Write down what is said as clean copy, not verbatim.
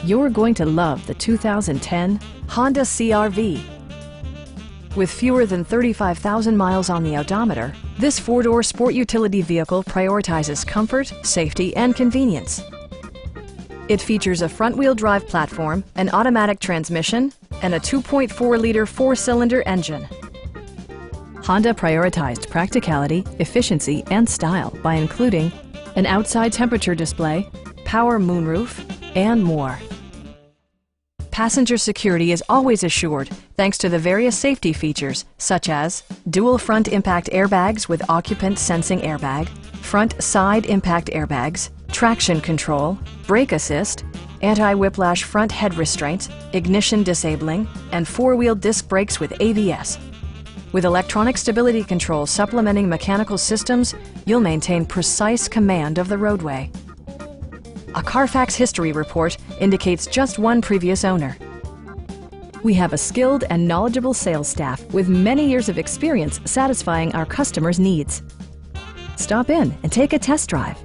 You're going to love the 2010 Honda CR-V. With fewer than 35,000 miles on the odometer, this four-door sport utility vehicle prioritizes comfort, safety, and convenience. It features a front-wheel drive platform, an automatic transmission, and a 2.4-liter four-cylinder engine. Honda prioritized practicality, efficiency, and style by including an outside temperature display, power moonroof, and more. Passenger security is always assured thanks to the various safety features such as dual front impact airbags with occupant sensing airbag, front side impact airbags, traction control, brake assist, anti-whiplash front head restraints, ignition disabling, and four-wheel disc brakes with ABS. With electronic stability control supplementing mechanical systems, you'll maintain precise command of the roadway. A Carfax history report indicates just one previous owner. We have a skilled and knowledgeable sales staff with many years of experience satisfying our customers' needs. Stop in and take a test drive.